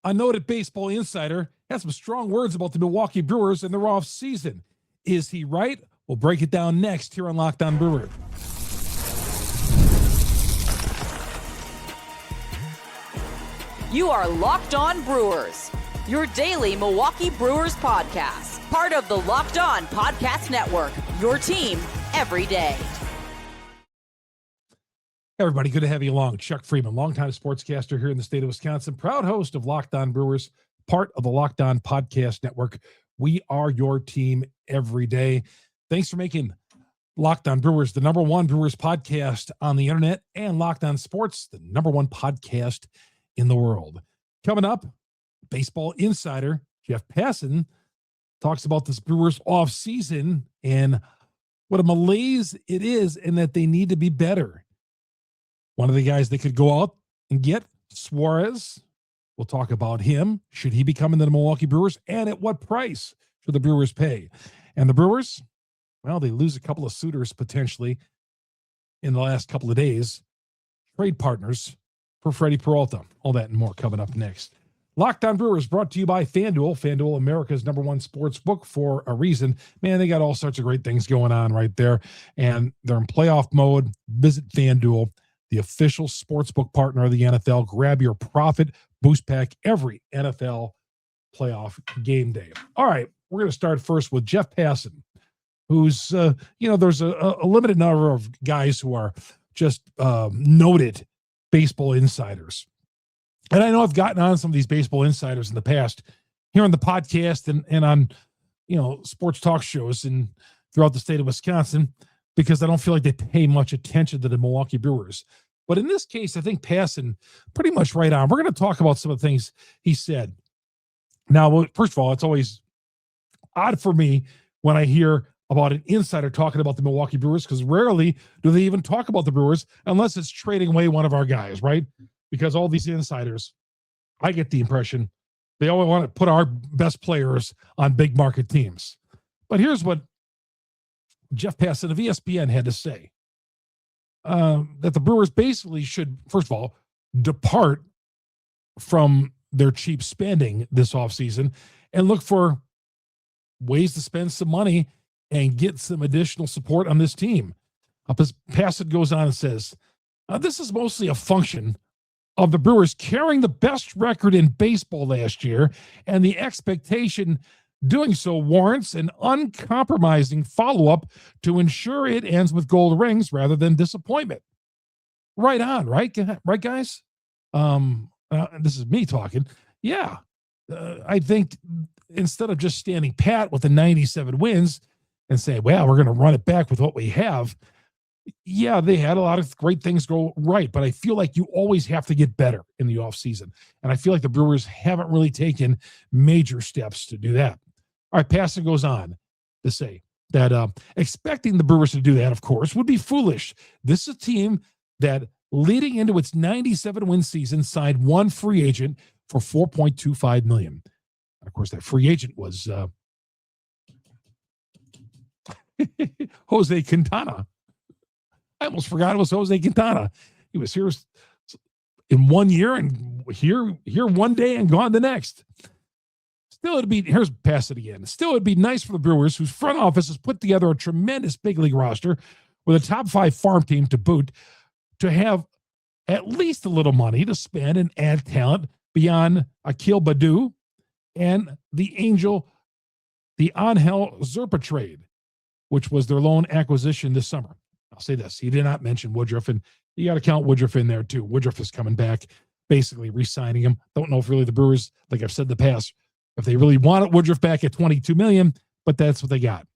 a noted baseball insider, has some strong words about the Milwaukee Brewers and their off season. Is he right? We'll break it down next here on Locked On Brewers. You are Locked On Brewers, your daily Milwaukee Brewers podcast. Part of the Locked On Podcast Network, your team every day. Hey everybody, good to have you along. Chuck Freimund, longtime sportscaster here in the state of Wisconsin, proud host of Locked On Brewers, part of the Locked On Podcast Network. We are your team every day. Thanks for making Locked On Brewers the number one Brewers podcast on the internet, and Locked On Sports the number one podcast in the world. Coming up, baseball insider Jeff Passan talks about this Brewers off season and what a malaise it is and that they need to be better. One of the guys they could go out and get, Suarez. We'll talk about him. Should he be coming to the Milwaukee Brewers? And at what price should the Brewers pay? And the Brewers, well, they lose a couple of suitors potentially in the last couple of days. Trade partners for Freddy Peralta. All that and more coming up next. Locked On Brewers brought to you by FanDuel. FanDuel, America's number one sports book for a reason. Man, they got all sorts of great things going on right there. And they're in playoff mode. Visit FanDuel, the official sportsbook partner of the NFL. Grab your profit boost pack every NFL playoff game day. All right, we're going to start first with Jeff Passan, who's, there's a limited number of guys who are just noted baseball insiders. And I know I've gotten on some of these baseball insiders in the past here on the podcast and on, sports talk shows and throughout the state of Wisconsin, because I don't feel like they pay much attention to the Milwaukee Brewers. But in this case, I think Passan pretty much right on. We're going to talk about some of the things he said. Now, first of all, it's always odd for me when I hear about an insider talking about the Milwaukee Brewers, because rarely do they even talk about the Brewers unless it's trading away one of our guys, right? Because all these insiders, I get the impression they always want to put our best players on big market teams. But here's what Jeff Passan of ESPN had to say, that the Brewers basically should, first of all, depart from their cheap spending this offseason and look for ways to spend some money and get some additional support on this team. Passan goes on and says, this is mostly a function of the Brewers carrying the best record in baseball last year, and the expectation doing so warrants an uncompromising follow-up to ensure it ends with gold rings rather than disappointment. Right on, right? Right, guys? This is me talking. Yeah. I think instead of just standing pat with the 97 wins and say, well, we're going to run it back with what we have. Yeah, they had a lot of great things go right, but I feel like you always have to get better in the offseason. And I feel like the Brewers haven't really taken major steps to do that. All right, Passan goes on to say that expecting the Brewers to do that, of course, would be foolish. This is a team that, leading into its 97-win season, signed one free agent for $4.25 million. And of course, that free agent was Jose Quintana. I almost forgot it was Jose Quintana. He was here in 1 year and here one day and gone the next. Still, here's Passan again. Still, it'd be nice for the Brewers, whose front office has put together a tremendous big league roster with a top 5 farm team to boot, to have at least a little money to spend and add talent beyond Akil Baddoo and the Angel, the Angel Zerpa trade, which was their lone acquisition this summer. I'll say this. He did not mention Woodruff, and you got to count Woodruff in there too. Woodruff is coming back, basically re-signing him. Don't know if really the Brewers, like I've said in the past, if they really wanted Woodruff back at $22 million, but that's what they got.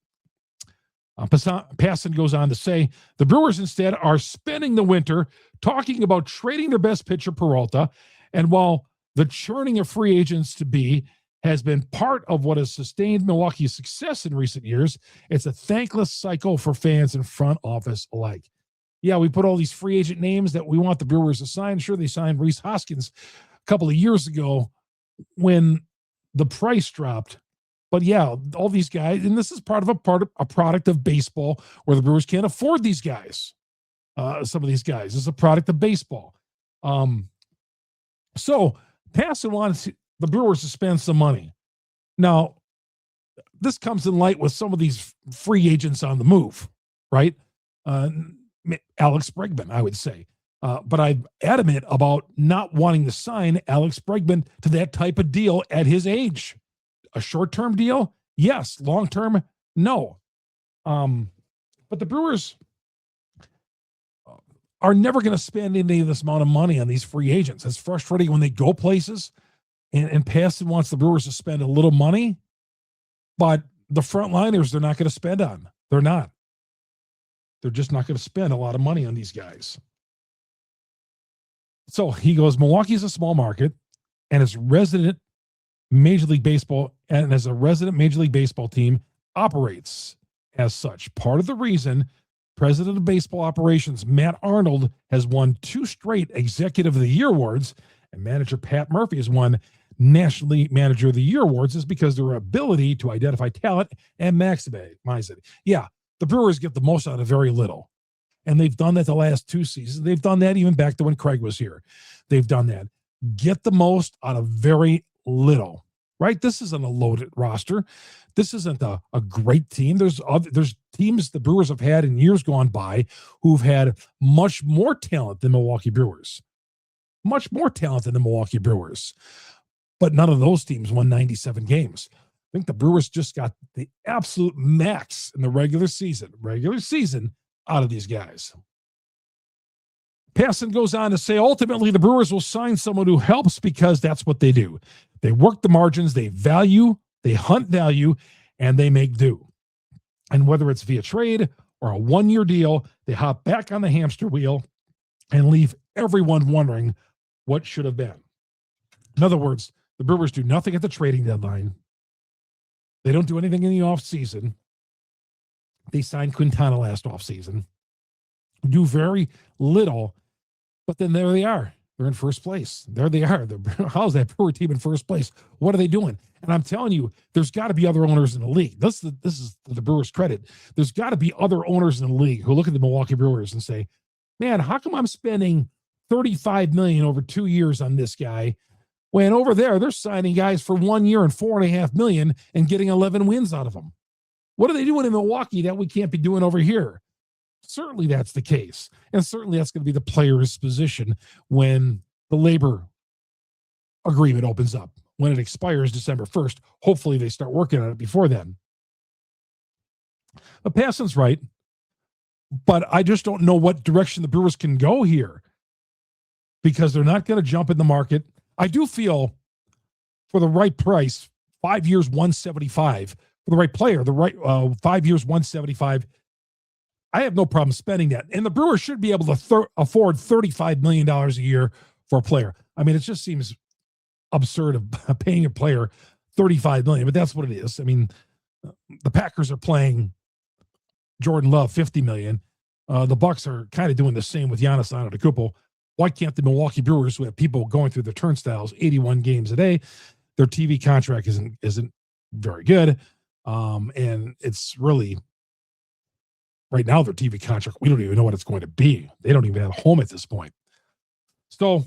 Passan goes on to say, the Brewers instead are spending the winter talking about trading their best pitcher, Peralta, and while the churning of free agents to be has been part of what has sustained Milwaukee's success in recent years, it's a thankless cycle for fans and front office alike. Yeah, we put all these free agent names that we want the Brewers to sign. Sure, they signed Rhys Hoskins a couple of years ago when the price dropped. But yeah, all these guys, and this is part of a product of baseball where the Brewers can't afford these guys. Some of these guys. It's a product of baseball. So Passan the Brewers to spend some money. Now, this comes in light with some of these free agents on the move, right? Alex Bregman, I would say. But I'm adamant about not wanting to sign Alex Bregman to that type of deal at his age. A short-term deal? Yes. Long-term? No. But the Brewers are never going to spend any of this amount of money on these free agents. It's frustrating when they go places and Passan wants the Brewers to spend a little money, but the frontliners they're not going to spend on. They're not. They're just not going to spend a lot of money on these guys. So he goes, Milwaukee's a small market, and as resident Major League Baseball and as a resident Major League Baseball team operates as such. Part of the reason President of Baseball Operations Matt Arnold has won 2 straight Executive of the Year awards, and manager Pat Murphy has won National Manager of the Year awards, is because their ability to identify talent and maximize it. Yeah, the Brewers get the most out of very little. And they've done that the last 2 seasons. They've done that even back to when Craig was here. They've done that. Get the most out of very little, right? This isn't a loaded roster. This isn't a great team. There's teams the Brewers have had in years gone by who've had much more talent than Milwaukee Brewers. Much more talent than the Milwaukee Brewers. But none of those teams won 97 games. I think the Brewers just got the absolute max in the regular season out of these guys. Passan goes on to say, ultimately, the Brewers will sign someone who helps because that's what they do. They work the margins, they hunt value, and they make do. And whether it's via trade or a one-year deal, they hop back on the hamster wheel and leave everyone wondering what should have been. In other words, the Brewers do nothing at the trading deadline. They don't do anything in the offseason. They signed Quintana last offseason. Do very little, but then there they are. They're in first place. There they are. How's that Brewer team in first place? What are they doing? And I'm telling you, there's got to be other owners in the league. This is the Brewers' credit. There's got to be other owners in the league who look at the Milwaukee Brewers and say, man, how come I'm spending $35 million over 2 years on this guy when over there they're signing guys for 1 year and $4.5 million and getting 11 wins out of them? What are they doing in Milwaukee that we can't be doing over here? Certainly that's the case. And certainly that's going to be the player's position when the labor agreement opens up, when it expires December 1st. Hopefully they start working on it before then. But Passan's right, but I just don't know what direction the Brewers can go here because they're not going to jump in the market. I do feel for the right price, 5 years, $175, for the right player, the right 5 years, $175, I have no problem spending that. And the Brewers should be able to afford $35 million a year for a player. I mean, it just seems absurd of paying a player $35 million, but that's what it is. I mean, the Packers are playing Jordan Love $50 million. The Bucks are kind of doing the same with Giannis Antetokounmpo. Why can't the Milwaukee Brewers, who have people going through the turnstiles 81 games a day, their TV contract isn't very good. And it's really, right now, their TV contract, we don't even know what it's going to be. They don't even have a home at this point. So,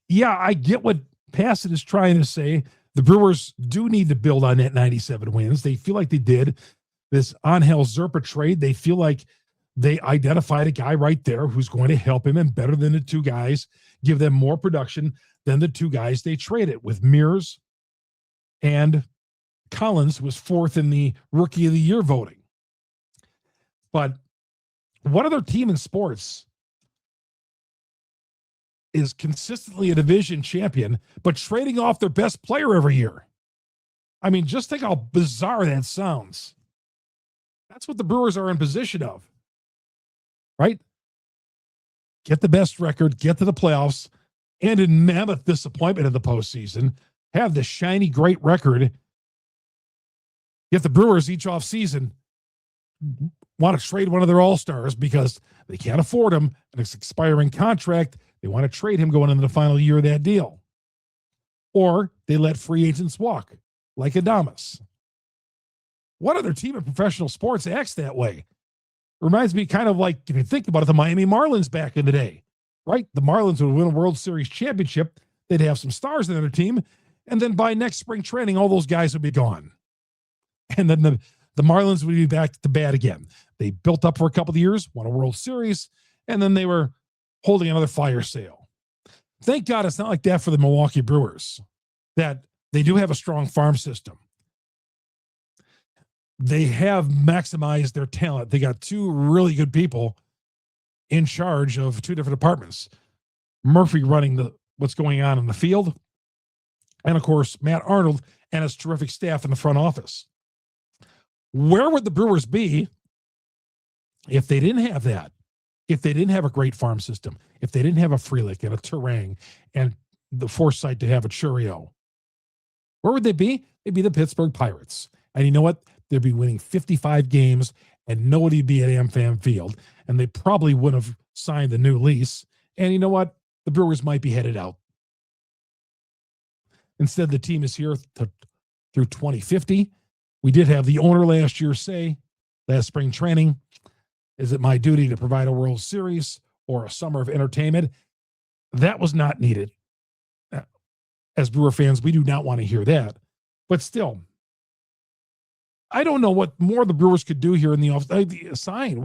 yeah, I get what Passan is trying to say. The Brewers do need to build on that 97 wins. They feel like they did this Angel Zerpa trade. They feel like they identified a guy right there who's going to help him and better than the 2 guys, give them more production than the 2 guys they traded with Mears and Collins, was 4th in the Rookie of the Year voting. But what other team in sports is consistently a division champion, but trading off their best player every year? I mean, just think how bizarre that sounds. That's what the Brewers are in position of, right? Get the best record, get to the playoffs, and in mammoth disappointment in the postseason, have the shiny, great record. Yet the Brewers each offseason want to trade one of their all-stars because they can't afford him, and it's expiring contract. They want to trade him going into the final year of that deal. Or they let free agents walk, like Adames. What other team in professional sports acts that way? Reminds me kind of like, if you think about it, the Miami Marlins back in the day, right? The Marlins would win a World Series championship. They'd have some stars in their team, And then by next spring training, all those guys would be gone. And then the Marlins would be back to bat again. They built up for a couple of years, won a World Series, and then they were holding another fire sale. Thank God it's not like that for the Milwaukee Brewers, that they do have a strong farm system. They have maximized their talent. They got two really good people in charge of two different departments. Murphy running what's going on in the field, and of course, Matt Arnold and his terrific staff in the front office. Where would the Brewers be if they didn't have that? If they didn't have a great farm system, if they didn't have a Frelick and a Terang and the foresight to have a Churio, where would they be? They'd be the Pittsburgh Pirates. And you know what? They'd be winning 55 games and nobody would be at AmFam Field. And they probably wouldn't have signed the new lease. And you know what? The Brewers might be headed out. Instead, the team is here through 2050. We did have the owner last year say, last spring training, is it my duty to provide a World Series or a summer of entertainment? That was not needed. As Brewer fans, we do not want to hear that. But still, I don't know what more the Brewers could do here in the off sign.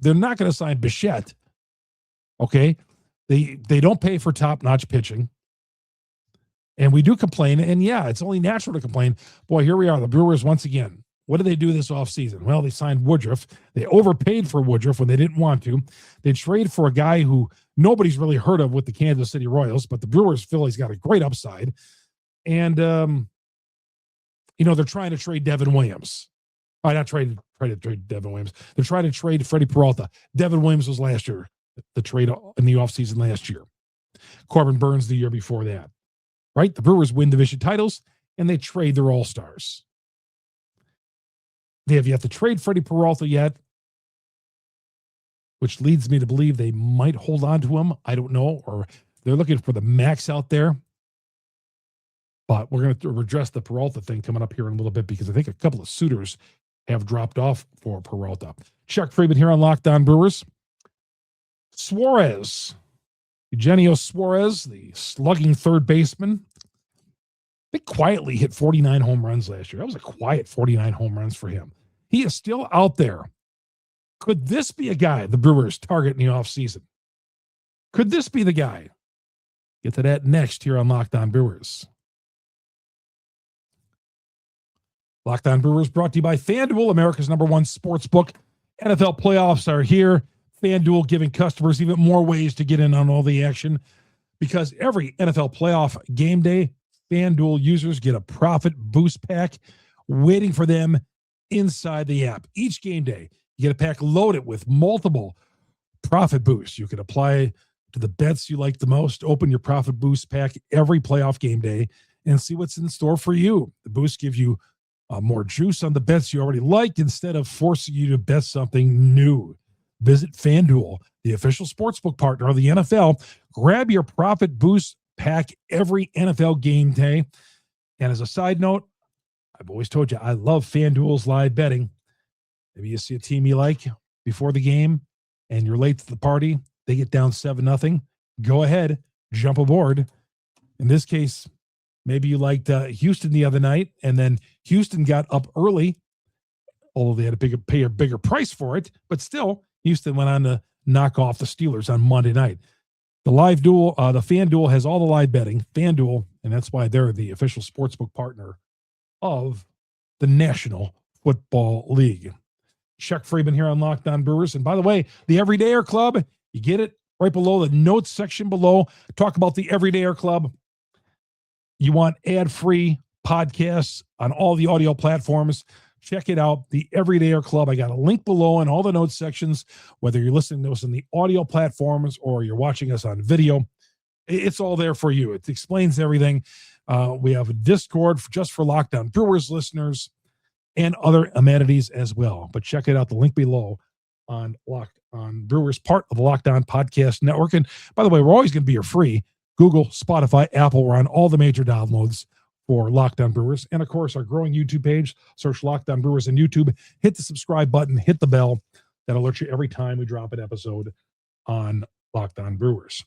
They're not going to sign Bichette. Okay, they don't pay for top-notch pitching. And we do complain, and yeah, it's only natural to complain. Boy, here we are, the Brewers once again. What did they do this offseason? Well, they signed Woodruff. They overpaid for Woodruff when they didn't want to. They traded for a guy who nobody's really heard of with the Kansas City Royals, but the Brewers feel he's got a great upside. And, they're trying to trade Devin Williams. Not trying to trade Devin Williams. They're trying to trade Freddy Peralta. Devin Williams was last year, the trade in the offseason last year. Corbin Burns the year before that. Right? The Brewers win division titles, and they trade their all-stars. They have yet to trade Freddy Peralta yet, which leads me to believe they might hold on to him. I don't know, or they're looking for the max out there. But we're going to address the Peralta thing coming up here in a little bit because I think a couple of suitors have dropped off for Peralta. Chuck Freimund here on Locked On Brewers. Suarez. Eugenio Suarez, the slugging third baseman, they quietly hit 49 home runs last year. That was a quiet 49 home runs for him. He is still out there. Could this be a guy the Brewers target in the offseason? Could this be the guy? Get to that next here on Locked On Brewers. Locked On Brewers brought to you by FanDuel, America's #1 sportsbook. NFL playoffs are here. FanDuel giving customers even more ways to get in on all the action because every NFL playoff game day, FanDuel users get a profit boost pack waiting for them inside the app. Each game day, you get a pack loaded with multiple profit boosts. You can apply to the bets you like the most. Open your profit boost pack every playoff game day and see what's in store for you. The boosts give you more juice on the bets you already like instead of forcing you to bet something new. Visit FanDuel, the official sportsbook partner of the NFL. Grab your profit boost pack every NFL game day. And as a side note, I've always told you, I love FanDuel's live betting. Maybe you see a team you like before the game and you're late to the party. They get down 7-0. Go ahead, jump aboard. In this case, maybe you liked Houston the other night and then Houston got up early, although they had to pay a bigger price for it, but still, Houston went on to knock off the Steelers on Monday night. The live duel, the FanDuel has all the live betting. FanDuel, and that's why they're the official sportsbook partner of the National Football League. Chuck Freimund here on Locked On Brewers. And by the way, the Everydayer Club, you get it right below the notes section below. Talk about the Everydayer Club. You want ad-free podcasts on all the audio platforms. Check it out, the Everydayer Club. I got a link below in all the notes sections, whether you're listening to us on the audio platforms or you're watching us on video. It's all there for you. It explains everything. We have a Discord just for Locked On Brewers listeners and other amenities as well. But check it out, the link below on Locked On Brewers, part of the Locked On Podcast Network. And by the way, we're always going to be your free. Google, Spotify, Apple, we're on all the major downloads for Locked On Brewers. And, of course, our growing YouTube page. Search Locked On Brewers on YouTube. Hit the subscribe button. Hit the bell. That alerts you every time we drop an episode on Locked On Brewers.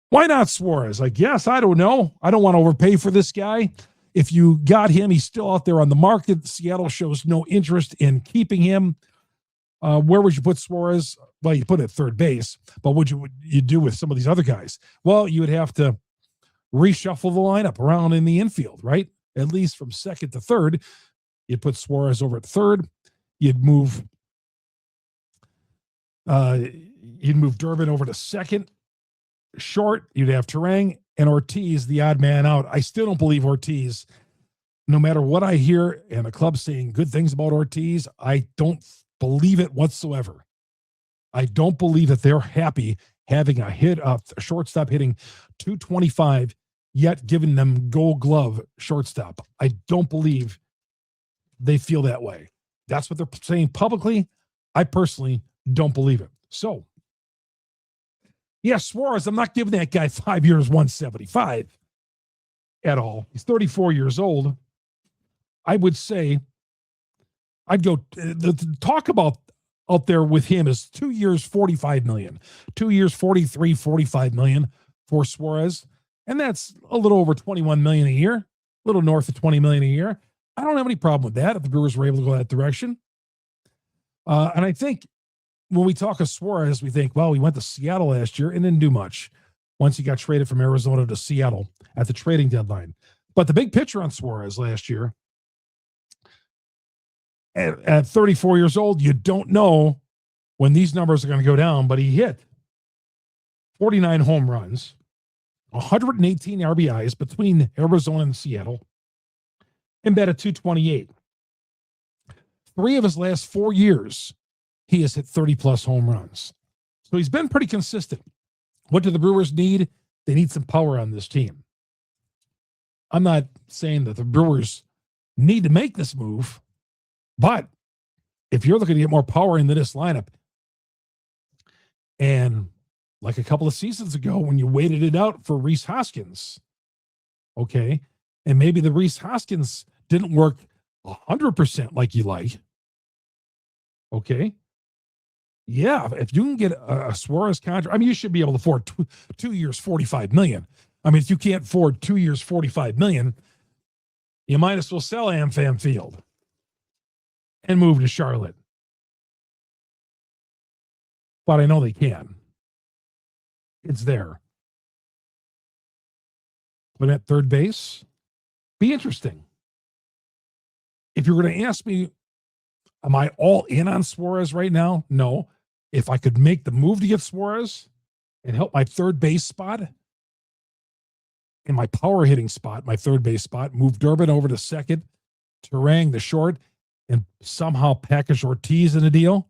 Why not Suarez? I guess. I don't know. I don't want to overpay for this guy. If you got him, he's still out there on the market. Seattle shows no interest in keeping him. Where would you put Suarez? Well, you put it at third base, but what would you do with some of these other guys? Well, you would have to reshuffle the lineup around in the infield, right? At least from second to third. You'd put Suarez over at third. You'd move Durbin over to second. Short, you'd have Terang and Ortiz, the odd man out. I still don't believe Ortiz, no matter what I hear and the club saying good things about Ortiz, I don't believe it whatsoever. I don't believe that they're happy having a shortstop hitting 225, yet giving them Gold Glove shortstop. I don't believe they feel that way. That's what they're saying publicly. I personally don't believe it. So, yeah, Suarez, I'm not giving that guy 5 years, 175 at all. He's 34 years old. I would say I'd go the talk about out there with him is 2 years, 45 million, 2 years, 43, 45 million for Suarez. And that's a little over 21 million a year, a little north of 20 million a year. I don't have any problem with that if the Brewers were able to go that direction. And I think when we talk of Suarez, we think, well, he went to Seattle last year and didn't do much once he got traded from Arizona to Seattle at the trading deadline. But the big picture on Suarez last year, at 34 years old, you don't know when these numbers are going to go down, but he hit 49 home runs, 118 RBIs between Arizona and Seattle, and batted 228. 3 of his last 4 years, he has hit 30-plus home runs. So he's been pretty consistent. What do the Brewers need? They need some power on this team. I'm not saying that the Brewers need to make this move, but if you're looking to get more power into this lineup, and like a couple of seasons ago when you waited it out for Rhys Hoskins, okay, and maybe the Rhys Hoskins didn't work 100% like you like, okay, yeah, if you can get a Suarez contract, I mean, you should be able to afford 2 years, 45 million. I mean, if you can't afford 2 years, 45 million, you might as well sell AmFam Field and move to Charlotte. But I know they can. It's there. But at third base, be interesting. If you're going to ask me, am I all in on Suarez right now? No. If I could make the move to get Suarez and help my third base spot and my power hitting spot, my third base spot, move Durbin over to second, Terang the short, and somehow package Ortiz in a deal,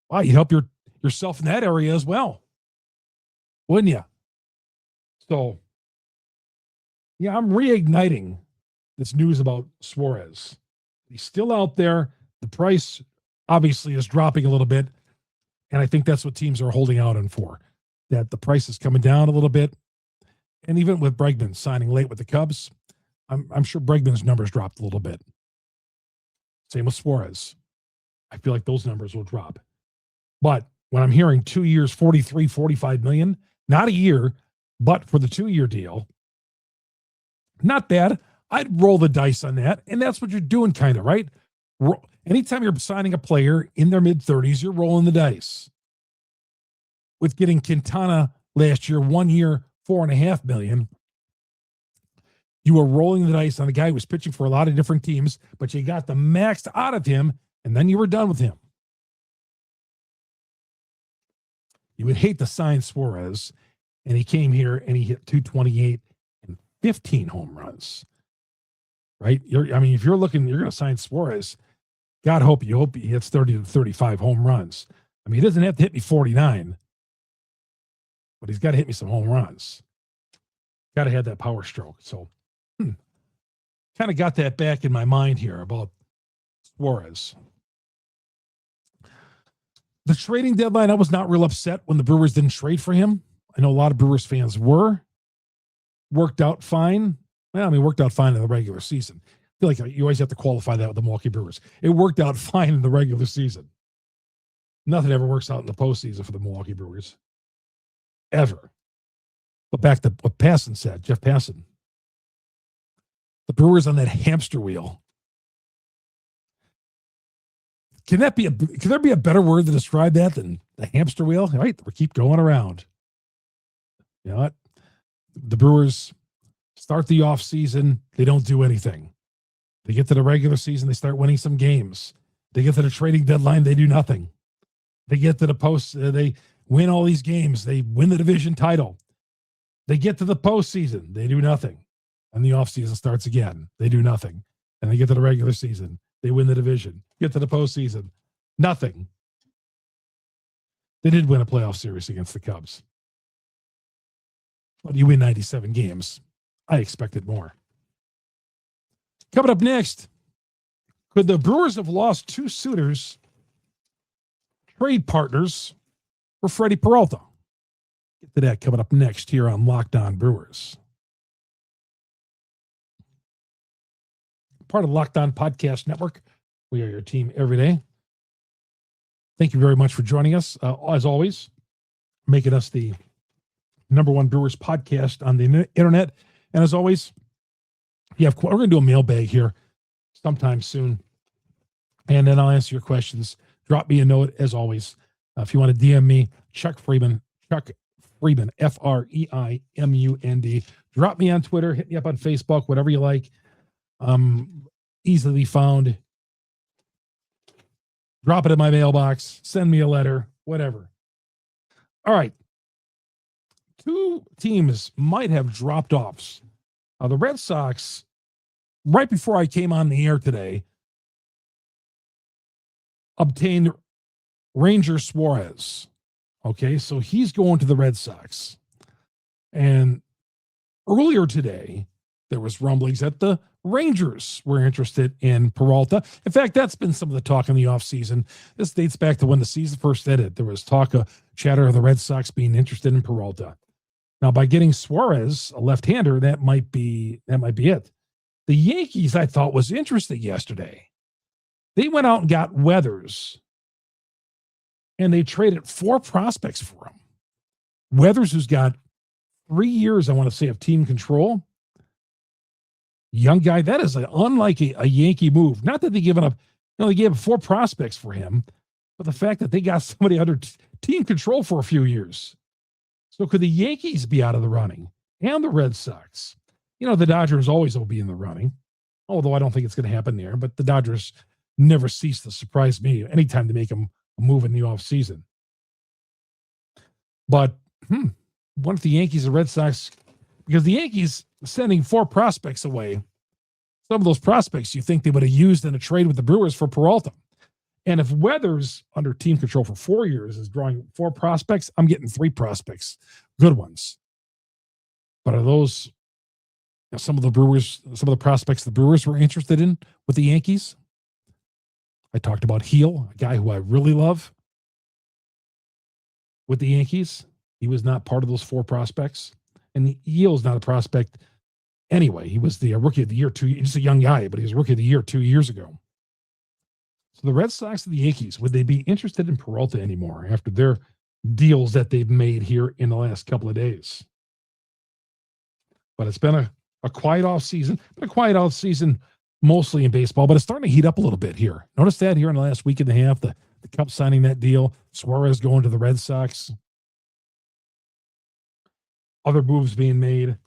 wow, you help yourself in that area as well, wouldn't you? So, yeah, I'm reigniting this news about Suarez. He's still out there. The price obviously is dropping a little bit, and I think that's what teams are holding out on for, that the price is coming down a little bit. And even with Bregman signing late with the Cubs, I'm sure Bregman's numbers dropped a little bit. Same with Suarez. I feel like those numbers will drop. But when I'm hearing 2 years, 43, 45 million, not a year, but for the 2-year deal, not bad. I'd roll the dice on that. And that's what you're doing, kind of, right? Anytime you're signing a player in their mid-30s, you're rolling the dice. With getting Quintana last year, 1 year, $4.5 million, you were rolling the dice on a guy who was pitching for a lot of different teams, but you got the max out of him, and then you were done with him. You would hate to sign Suarez, and he came here and he hit 228 and 15 home runs. Right? If you're going to sign Suarez, God hope he hits 30 to 35 home runs. I mean, he doesn't have to hit me 49, but he's got to hit me some home runs. Got to have that power stroke. So, kind of got that back in my mind here about Suarez. The trading deadline, I was not real upset when the Brewers didn't trade for him. I know a lot of Brewers fans were. Worked out fine. Well, worked out fine in the regular season. I feel like you always have to qualify that with the Milwaukee Brewers. It worked out fine in the regular season. Nothing ever works out in the postseason for the Milwaukee Brewers. Ever. But back to what Passan said, Jeff Passan. The Brewers on that hamster wheel. Can there be a better word to describe that than the hamster wheel? Right? We keep going around. You know what? The Brewers start the offseason. They don't do anything. They get to the regular season. They start winning some games. They get to the trading deadline. They do nothing. They get to the post. They win all these games. They win the division title. They get to the postseason. They do nothing. And the offseason starts again. They do nothing. And they get to the regular season. They win the division. Get to the postseason. Nothing. They did win a playoff series against the Cubs. But you win 97 games. I expected more. Coming up next, could the Brewers have lost two suitors, trade partners, for Freddy Peralta? Get to that coming up next here on Locked On Brewers. Part of the Locked On Podcast Network. We are your team every day. Thank you very much for joining us. As always, making us the #1 Brewers podcast on the internet. And as always, we're going to do a mailbag here sometime soon. And then I'll answer your questions. Drop me a note, as always. If you want to DM me, Chuck Freimund, Freimund, Drop me on Twitter, hit me up on Facebook, whatever you like. Easily found. Drop it in my mailbox. Send me a letter, whatever. All right. Two teams might have dropped offs. The Red Sox, right before I came on the air today, obtained Ranger Suarez. Okay, so he's going to the Red Sox. And earlier today, there was rumblings that the Rangers were interested in Peralta. In fact, that's been some of the talk in the offseason. This dates back to when the season first ended. There was chatter of the Red Sox being interested in Peralta. Now, by getting Suarez, a left-hander, that might be it. The Yankees, I thought, was interesting yesterday. They went out and got Weathers, and they traded 4 prospects for him. Weathers, who's got 3 years, I want to say, of team control. Young guy, that is unlike a Yankee move. Not that they've given up, they gave up 4 prospects for him, but the fact that they got somebody under team control for a few years. So could the Yankees be out of the running? And the Red Sox? The Dodgers always will be in the running, although I don't think it's going to happen there. But the Dodgers never cease to surprise me anytime they make a move in the offseason. But what if the Yankees and Red Sox, because the Yankees sending 4 prospects away, some of those prospects you think they would have used in a trade with the Brewers for Peralta. And if Weathers, under team control for 4 years, is drawing 4 prospects, I'm getting 3 prospects, good ones. But are those some of the prospects the Brewers were interested in with the Yankees? I talked about Heel, a guy who I really love with the Yankees. He was not part of those 4 prospects. And Eel's not a prospect anyway. He was the rookie of the year he's a young guy, but he was rookie of the year 2 years ago. So the Red Sox and the Yankees, would they be interested in Peralta anymore after their deals that they've made here in the last couple of days? But it's been a quiet offseason, mostly in baseball, but it's starting to heat up a little bit here. Notice that here in the last week and a half, the Cubs signing that deal, Suarez going to the Red Sox, other moves being made.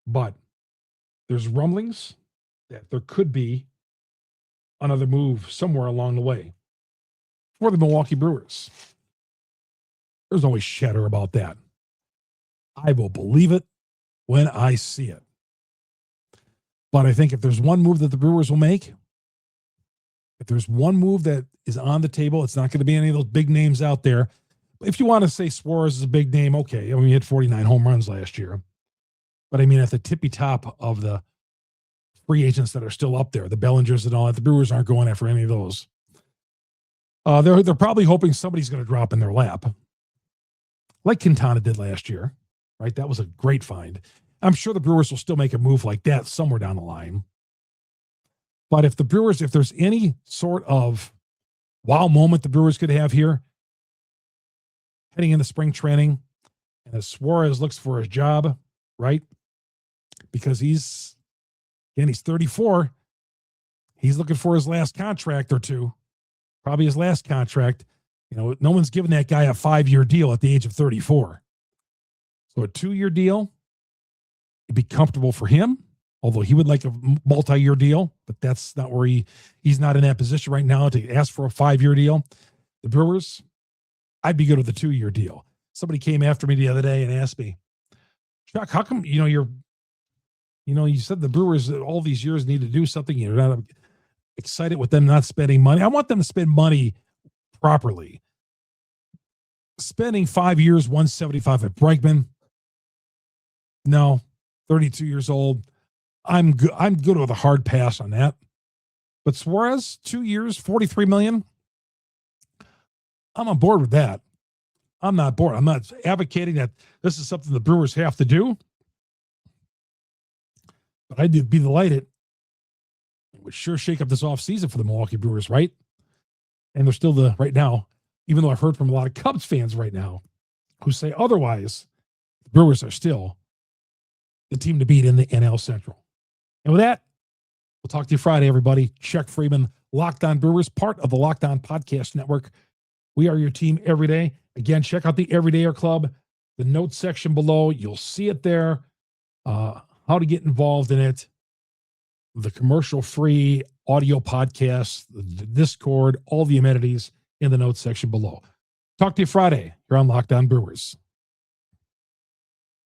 But there's rumblings that there could be another move somewhere along the way for the Milwaukee Brewers. There's always chatter about that. I will believe it when I see it. But I think if there's one move that the Brewers will make, if there's one move that is on the table, it's not going to be any of those big names out there. If you want to say Suarez is a big name, okay. I mean, he had 49 home runs last year. But I mean, at the tippy top of the free agents that are still up there, the Bellingers and all that, the Brewers aren't going after any of those. They're probably hoping somebody's going to drop in their lap, like Quintana did last year, right? That was a great find. I'm sure the Brewers will still make a move like that somewhere down the line. But if there's any sort of wow moment the Brewers could have here, heading into spring training, And as Suarez looks for his job, right? Because he's 34. He's looking for his last contract or two, probably his last contract. No one's giving that guy a 5-year deal at the age of 34. So a 2-year deal, it'd be comfortable for him, although he would like a multi-year deal, but that's not where he's not in that position right now to ask for a 5-year deal. The Brewers, I'd be good with a 2-year deal. Somebody came after me the other day and asked me, Chuck, how come, you said the Brewers all these years need to do something. You're not excited with them not spending money. I want them to spend money properly. Spending 5 years, 175 at Bregman. No, 32 years old. I'm good with a hard pass on that. But Suarez, 2 years, $43 million. I'm on board with that. I'm not bored. I'm not advocating that this is something the Brewers have to do. But I'd be delighted. It would sure shake up this offseason for the Milwaukee Brewers, right? And they're still right now, even though I've heard from a lot of Cubs fans right now who say otherwise, the Brewers are still the team to beat in the NL Central. And with that, we'll talk to you Friday, everybody. Chuck Freimund, Locked On Brewers, part of the Locked On Podcast Network. We are your team every day. Again, check out the Everydayer Club, the notes section below. You'll see it there, how to get involved in it, the commercial-free audio podcast, the Discord, all the amenities in the notes section below. Talk to you Friday. You're on Locked On Brewers.